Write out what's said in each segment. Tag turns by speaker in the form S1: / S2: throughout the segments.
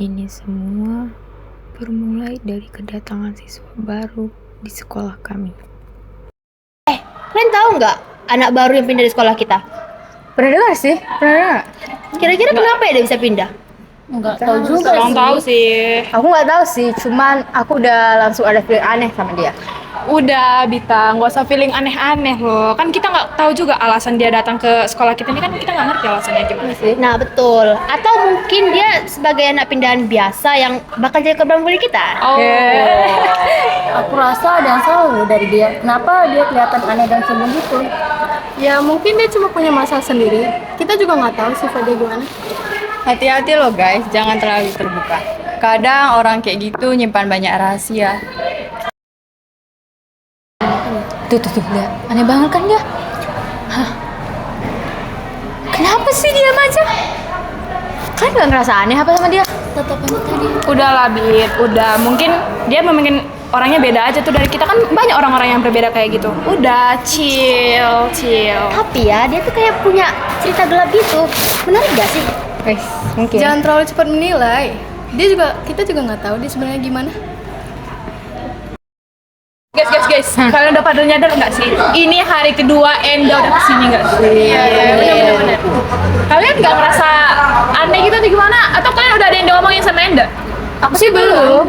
S1: Ini semua bermulai dari kedatangan siswa baru di sekolah kami.
S2: Kalian tahu nggak anak baru yang pindah di sekolah kita?
S3: Pernah dengar sih, pernah dengar.
S2: Kira-kira kenapa ya dia bisa pindah?
S3: Enggak tahu juga
S4: Kurang
S3: sih.
S4: tahu sih.
S3: Aku nggak tahu sih, cuman aku udah langsung ada feeling aneh sama dia.
S4: Udah, Bita, nggak usah feeling aneh-aneh loh. Kan kita nggak tahu juga alasan dia datang ke sekolah kita ini, kan kita nggak ngerti alasannya gimana sih.
S2: Nah betul. Atau mungkin dia sebagai anak pindahan biasa yang bakal jadi korban bully kita.
S4: Oh,
S3: Aku rasa ada yang salah loh dari dia. Kenapa dia kelihatan aneh dan sombong gitu?
S5: Ya mungkin dia cuma punya masalah sendiri. Kita juga nggak tahu sifat dia gimana.
S6: Hati-hati loh guys, jangan terlalu terbuka. Kadang orang kayak gitu nyimpan banyak rahasia.
S3: Tuh, lihat. Aneh banget kan dia? Hah? Kenapa sih diam aja? Kalian nggak ngerasa aneh apa sama dia? Tatapannya tadi.
S4: udah lah, Bit. Udah, mungkin dia mungkin orangnya beda aja tuh dari kita, kan banyak orang-orang yang berbeda kayak gitu. Udah, chill.
S2: Tapi ya dia tuh kayak punya cerita gelap gitu. Menarik gak sih?
S3: Guys, mungkin.
S5: Jangan terlalu cepat menilai. Kita juga nggak tahu dia sebenarnya gimana.
S4: Guys, kalian udah pada nyadar nggak sih? Ini hari kedua Enda udah kesini nggak sih? Iya, benar. Kalian nggak ngerasa aneh gitu atau gimana? Atau kalian udah ada yang diomongin sama Enda?
S3: Aku sih belum.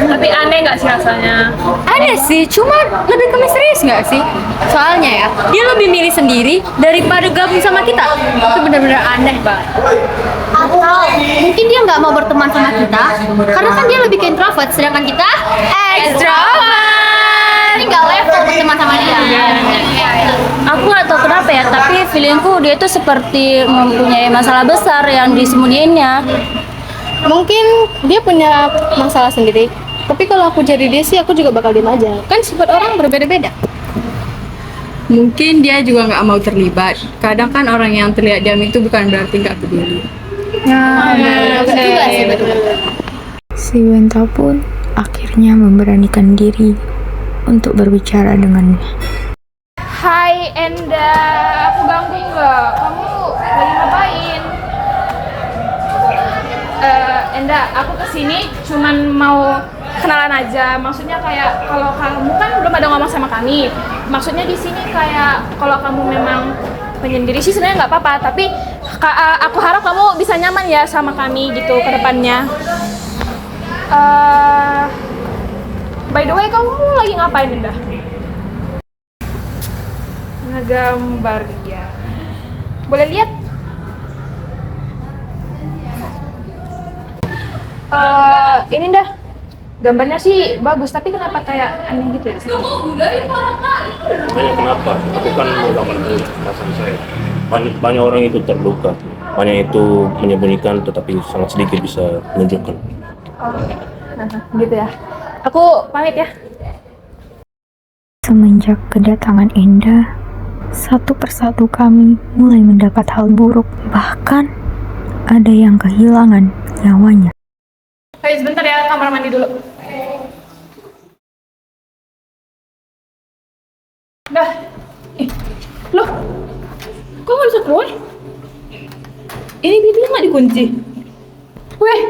S4: Tapi aneh nggak sih rasanya?
S3: Aneh sih, cuma lebih ke misterius nggak sih? Soalnya ya, dia lebih milih sendiri daripada gabung sama kita. Itu benar-benar aneh banget.
S2: Atau mungkin dia nggak mau berteman sama kita karena kan dia lebih ke introvert, sedangkan kita extrovert. Ini nggak level berteman sama dia.
S7: Aku nggak tahu kenapa ya, tapi feelingku dia itu seperti mempunyai masalah besar yang disembunyiinnya.
S5: Mungkin dia punya masalah sendiri. Tapi kalau aku jadi dia sih, aku juga bakal diam aja. Kan sifat orang berbeda-beda.
S6: Mungkin dia juga nggak mau terlibat. Kadang kan orang yang terlihat diam itu bukan berarti nggak peduli.
S2: Betul juga sih, betul.
S1: Si Wenta pun akhirnya memberanikan diri untuk berbicara dengannya.
S4: Hai Enda, aku ganggu nggak? Kamu lagi ngapain? Enda, aku kesini cuman mau kenalan aja. Maksudnya kayak kalau kamu kan belum ada ngomong sama kami. Maksudnya di sini kayak kalau kamu memang penyendiri sih sebenarnya nggak apa-apa. Tapi aku harap kamu bisa nyaman ya sama kami gitu ke depannya. By the way, kamu lagi ngapain, Enda? Ngegambar ya. Boleh lihat? Ini dah. Gambarnya sih bagus, tapi kenapa kayak aneh gitu ya?
S8: Tanya kenapa? Aku kan mau gambar dulu perasaan saya. Banyak orang itu terluka, banyak itu menyembunyikan, tetapi sangat sedikit bisa menunjukkan.
S4: Gitu ya. Aku pamit ya.
S1: Semenjak kedatangan Enda, satu persatu kami mulai mendapat hal buruk. Bahkan ada yang kehilangan nyawanya.
S4: Hey, sebentar ya, kamar mandi dulu. Dah. Loh, kok nggak bisa keluar? Ini pintunya nggak dikunci. Weh,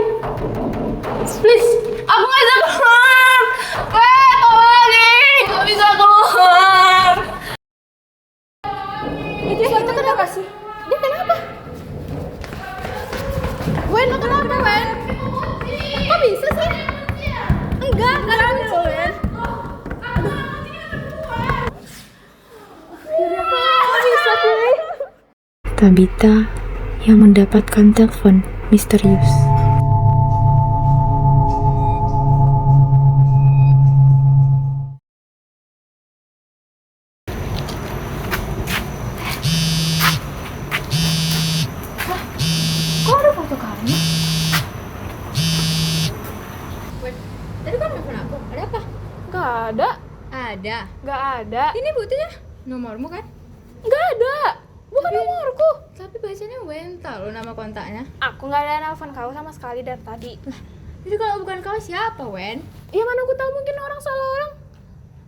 S4: please, aku nggak bisa keluar. Weh, tolongin, nggak bisa keluar. Itu kenapa sih? Dia kenapa?
S5: Wen, lo kenapa, Wen? Kok bisa sih? Enggak bisa, Wen.
S1: Tabita yang mendapatkan telepon misterius.
S4: Kok ada foto kamu?
S3: Tadi kan nelfon aku, ada apa?
S4: Gak ada.
S3: Ada.
S4: Gak ada.
S3: Ini buktinya nomormu kan?
S4: Gak ada. Bukan nomorku.
S3: Tapi bacanya Wenta loh nama kontaknya.
S4: Aku nggak ada nelfon kau sama sekali dari tadi.
S3: Jadi kalau bukan kau siapa, Wen?
S4: Ya mana aku tahu, mungkin orang salah orang.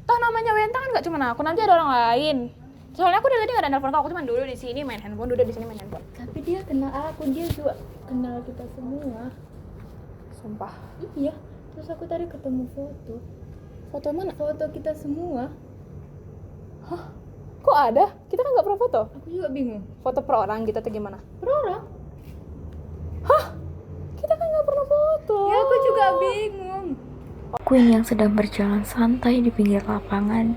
S4: Toh namanya Wenta kan nggak cuma aku, nanti ada orang lain. Soalnya aku dari tadi nggak ada nelfon kau, aku cuma dulu di sini main handphone, duduk di sini main handphone.
S5: Tapi dia kenal aku, dia juga kenal kita semua.
S4: Sumpah.
S3: Iya, terus aku tadi ketemu foto.
S4: Foto mana?
S3: Foto kita semua.
S4: Kok ada? Kita kan nggak pernah foto.
S3: Aku juga bingung.
S4: Foto per orang gitu atau gimana?
S3: Per orang?
S4: Kita kan nggak pernah foto.
S3: Ya aku juga bingung.
S1: Queen yang sedang berjalan santai di pinggir lapangan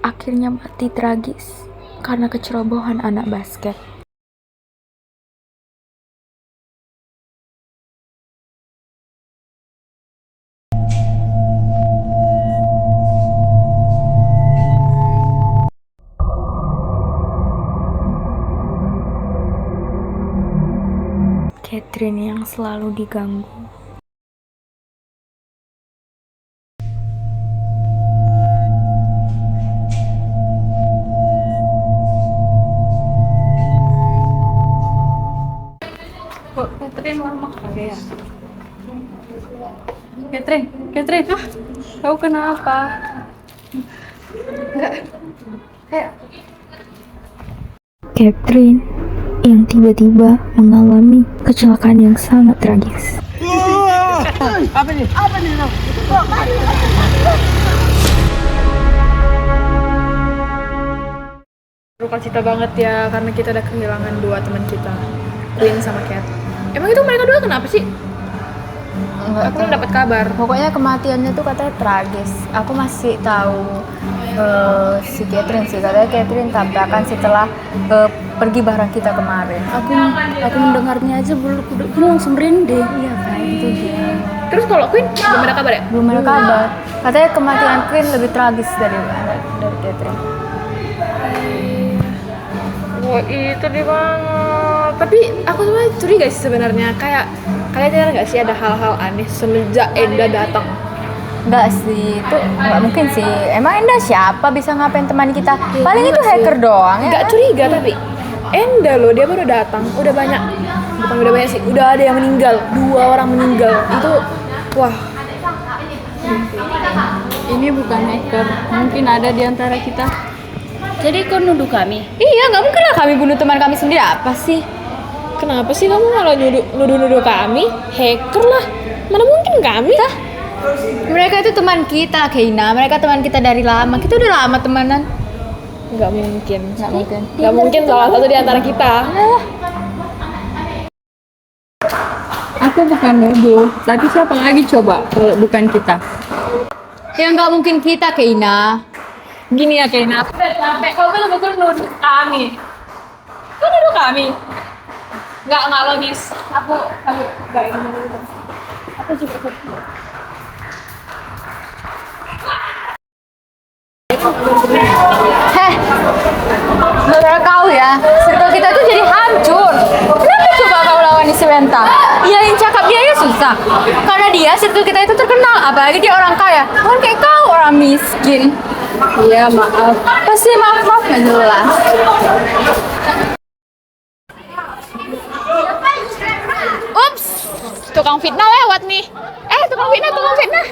S1: akhirnya mati tragis karena kecerobohan anak basket. Catherine yang selalu diganggu.
S6: Kok Catherine lama kali ya? Catherine, kau kenapa?
S1: Catherine yang tiba-tiba mengalami kecelakaan yang sangat tragis.
S4: Duka cita banget ya karena kita udah kehilangan dua teman kita, Queen sama Cat. Emang itu mereka dua kenapa sih? Aku belum dapat kabar.
S6: Pokoknya kematiannya tuh katanya tragis. Aku masih tahu si Catherine sih, katanya Catherine tabrakan setelah pergi bareng kita kemarin.
S7: Aku mendengarnya aja aku langsung merinding.
S6: Iya kan, itu dia.
S4: Terus kalau Queen belum ada kabar ya?
S6: Belum ada kabar. Katanya kematian Queen lebih tragis dari Catherine.
S4: Wah itu dia banget. Tapi aku sebenarnya curiga sih sebenarnya. Kayak kalian sadar nggak sih ada hal-hal aneh semenjak Enda datang?
S6: Enggak sih, itu enggak mungkin sih. Emang Enda siapa bisa ngapain teman kita? Paling itu hacker doang ya.
S4: Nggak curiga tapi Enda loh, dia baru datang udah banyak, bukan udah banyak sih, udah ada yang meninggal, 2 orang meninggal. Itu wah.
S6: Ini bukan hacker, mungkin ada di antara kita.
S7: Jadi kau nuduh kami?
S6: Iya, nggak mungkin lah kami bunuh teman kami sendiri. Apa sih?
S4: Kenapa sih kamu malah nuduh-nuduh kami? Hacker lah. Mana mungkin kami?
S6: Mereka itu teman kita, Keina. Mereka teman kita dari lama. Kita udah lama temenan.
S4: Nggak mungkin.
S6: Nggak mungkin.
S4: Nggak mungkin salah satu di antara kita.
S6: Aku bukan nuduh, tapi siapa lagi coba kalau bukan kita? Ya nggak mungkin kita, Keina. Gini ya, Keina.
S4: Aku udah capek, kau betul-betul nuduh kami. Kau nuduh kami? Nggak logis. Aku nggak ingin nuduh. Aku juga
S6: Gara-gara kau ya, circle kita tuh jadi hancur. Kenapa coba kau lawan si Wenta? Iya, yang cakap dia ya susah. Karena dia circle kita itu terkenal, apalagi dia orang kaya. Bukan kayak kau orang miskin. Iya, maaf. Pasti maaf nggak jelas.
S4: Ups, tukang fitnah lewat nih. Tukang fitnah.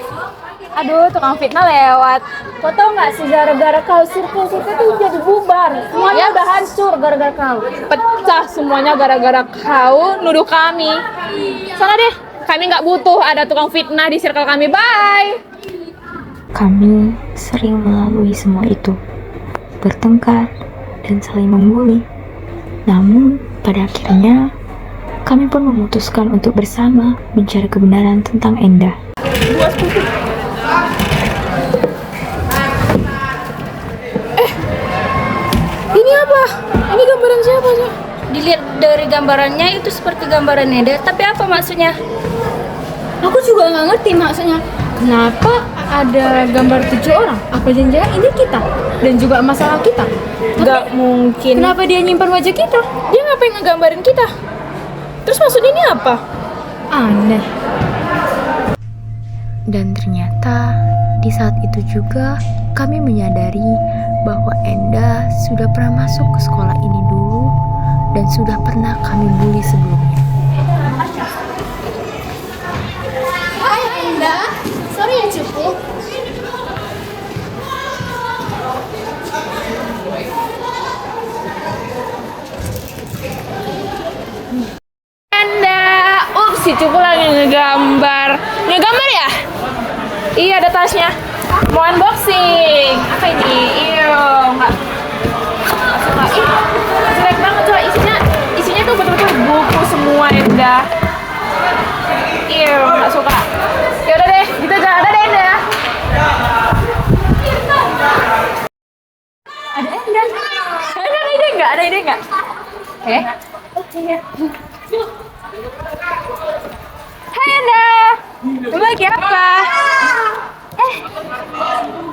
S7: Aduh, tukang fitnah lewat. Kau tau nggak sih gara-gara kau circle kita tuh jadi bubar. Semuanya udah hancur gara-gara kau.
S4: Pecah semuanya gara-gara kau nuduh kami. Sana deh, kami nggak butuh ada tukang fitnah di circle kami. Bye.
S1: Kami sering melalui semua itu, bertengkar dan saling membuli. Namun, pada akhirnya, kami pun memutuskan untuk bersama mencari kebenaran tentang Enda.
S4: Ini apa? Ini gambaran siapa sih?
S7: Dilihat dari gambarannya itu seperti gambaran Eda, tapi apa maksudnya?
S3: Aku juga nggak ngerti maksudnya. Kenapa ada gambar 7 orang? Apa jangan-jangan ini kita? Dan juga masalah kita?
S4: Nggak mungkin.
S3: Kenapa dia nyimpan wajah kita?
S4: Dia ngapain ngegambarin kita? Terus maksudnya ini apa?
S3: Aneh.
S1: Dan ternyata di saat itu juga kami menyadari bahwa Enda sudah pernah masuk ke sekolah ini dulu dan sudah pernah kami bully sebelumnya.
S2: Hai Enda, sorry ya cupu.
S4: Anda, si cupu lagi ngegambar. Udah gambar ya? Iya, ada tasnya. Mau unboxing. Apa ini? Iya, nggak suka. Ih, jelek banget coba isinya tuh betul-betul buku semua Enda. Iya, nggak suka. Ya udah deh, kita jalan ada deh Enda.
S3: Ada ide nggak? Hai Anda, mau lagi apa?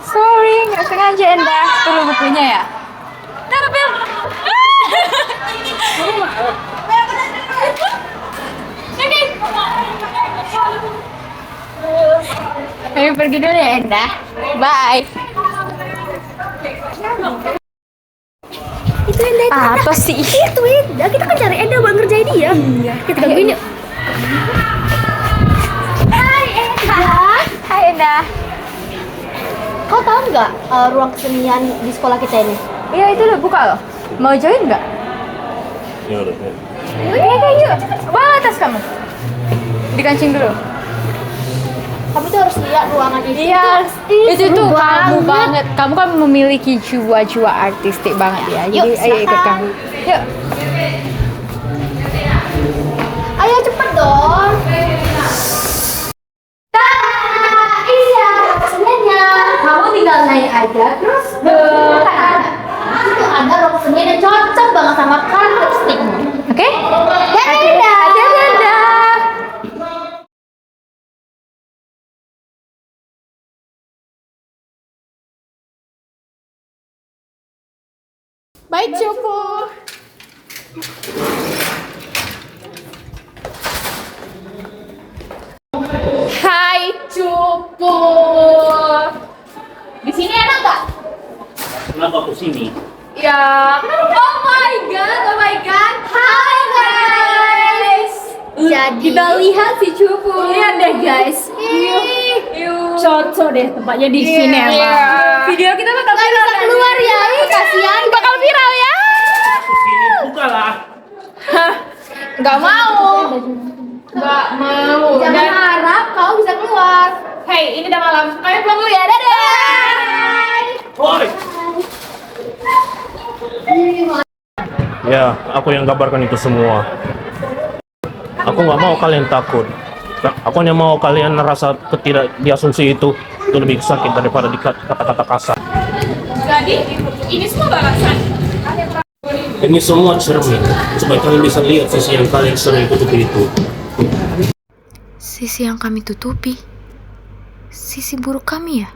S3: Sorry, nggak sengaja Anda. Perlu bukunya ya? Tapi Ayo pergi dulu ya Enda. Bye.
S2: Itu Enda itu.
S3: Apa sih?
S2: Itu Enda. Kita kan cari Enda buat ngerjain dia. Iya. Kita gangguin yuk. Hai Enda.
S3: Hai Enda.
S2: Kau tahu nggak ruang kesenian di sekolah kita ini?
S3: Iya itu udah buka loh. Mau join nggak?
S8: Ya udah.
S3: Yuk. Bawa tas kamu. Dikancing dulu.
S2: Kamu tuh harus lihat ruangan itu.
S3: Iya, itu
S2: seru
S3: tuh kamu banget. Kamu kan memiliki jiwa-jiwa artistik banget ya. Jadi
S2: Yuk,
S3: ayo ikut
S2: silakan.
S3: kamu. Yuk.
S2: Ayo cepet dong. Iya, keseniannya. Kamu tinggal naik aja, terus itu ada ruang kesenian yang cocok banget sama karakteristikmu.
S3: Oke?
S2: Dadah, Enda.
S3: Dadah.
S4: Baik, Cupu. Hai, Cupu. Di sini enak nggak?
S8: Kenapa aku sini?
S4: Ya.
S3: Oh my god. Hai guys.
S2: Jadi
S3: Kita lihat si Cupu. Lihat deh guys.
S4: Cocok deh tempatnya di sini emang.
S3: Video kita bakal
S2: nggak
S3: viral
S2: bisa keluar ya, kasihan.
S4: Bakal viral ya.
S8: Sini bukalah.
S4: Nggak mau. Nggak mau.
S2: Jangan harap kau bisa keluar.
S4: Hey, ini udah malam. Kalian pulang dulu ya. Dadah.
S8: Woi. Ya, aku yang gambarkan itu semua. Aku nggak mau kalian takut. Aku hanya mau kalian merasa ketidakdiasumsi itu lebih sakit daripada kata-kata kasar.
S4: Jadi, ini semua balasan.
S8: Ini semua cermin supaya kalian bisa lihat sisi yang kalian sering tutupi itu.
S1: Sisi yang kami tutupi, sisi buruk kami ya.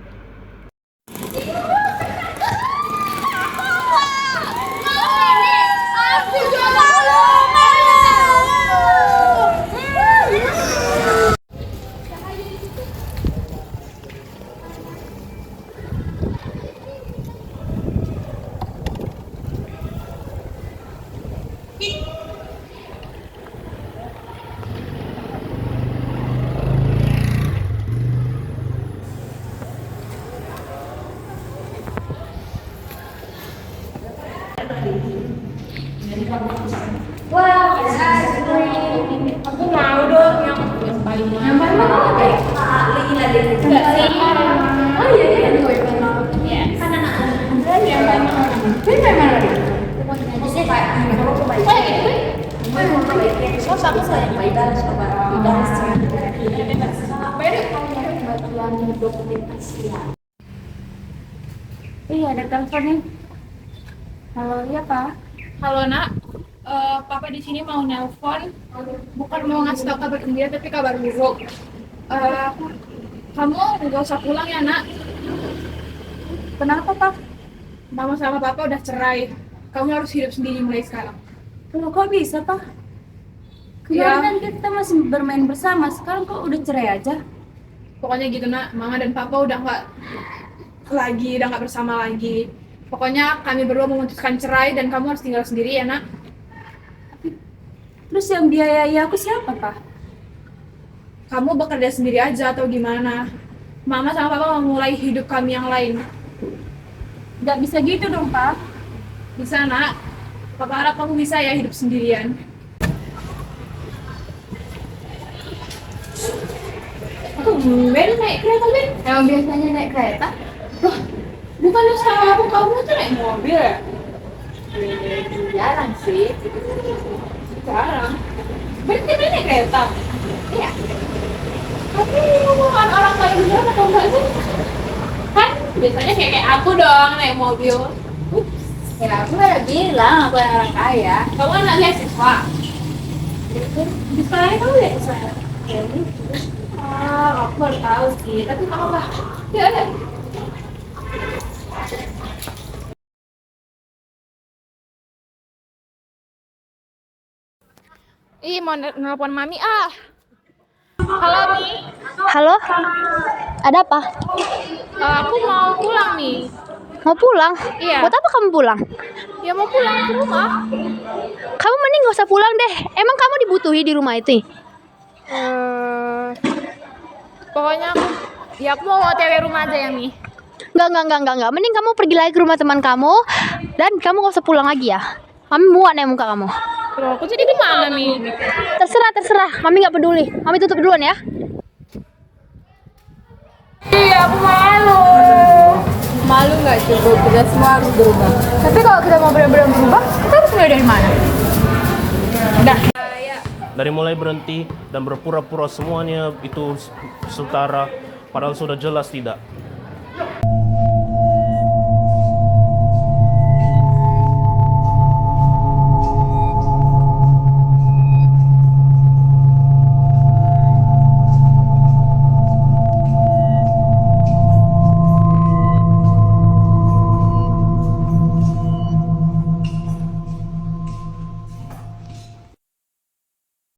S4: Aku mau dong yang paling mahal.
S7: Iya, ada telepon nih. Halo, iya Pak.
S4: Halo nak, Papa di sini mau nelpon, bukan mau ngasih tahu kabar gembira tapi kabar buruk. Kamu nggak usah pulang ya nak.
S7: Kenapa Pak?
S4: Mama sama Papa udah cerai. Kamu harus hidup sendiri mulai sekarang.
S7: Loh, kok bisa Pak?
S4: Iya.
S7: Kemarin kan kita masih bermain bersama, sekarang kok udah cerai aja?
S4: Pokoknya gitu nak, Mama dan Papa udah nggak bersama lagi. Pokoknya kami berdua memutuskan cerai dan kamu harus tinggal sendiri ya nak.
S7: Terus yang biayai aku siapa Pak?
S4: Kamu bekerja sendiri aja atau gimana? Mama sama Papa mau mulai hidup kami yang lain.
S7: Nggak bisa gitu dong Pak.
S4: Bisa nak, Papa harap kamu bisa ya hidup sendirian.
S7: Aku
S4: Ben naik kereta Ben.
S3: Emang biasanya naik kereta?
S4: Bukannya sama aku kamu tuh naik mobil ya?
S3: Jarang sih.
S4: Sekarang. Berarti Ben naik kereta.
S3: Iya.
S4: Tapi bukan orang kaya beneran atau enggak sih? Kan biasanya kayak aku dong naik mobil.
S3: Ya aku udah bilang aku orang kaya.
S4: Kamu anak beasiswa. Di sekolahnya kamu beasiswa. Aku baru tahu sih, tapi nggak apa-apa. Ya udah. Ih, mau nelpon Mami ah. Halo Mi,
S2: Halo? Ada apa?
S4: aku mau pulang Mi.
S2: Mau pulang?
S4: Iya.
S2: Buat apa kamu pulang?
S4: Ya mau pulang ke rumah.
S2: Kamu mending gak usah pulang deh. Emang kamu dibutuhi di rumah itu?
S4: Pokoknya aku mau OTW rumah aja ya Mi.
S2: Enggak. Mending kamu pergi lagi ke rumah teman kamu dan kamu gak usah pulang lagi ya. Mami muak nih muka kamu.
S4: Loh, aku jadi kemana Mi?
S2: Terserah. Mami gak peduli. Mami tutup duluan ya.
S4: Iya, aku malu.
S3: Malu nggak cukup, kita semua harus berubah. Tapi kalau kita mau benar-benar berubah, kita harus mulai dari mana?
S8: Dari mulai berhenti dan berpura-pura semuanya itu setara, padahal sudah jelas tidak.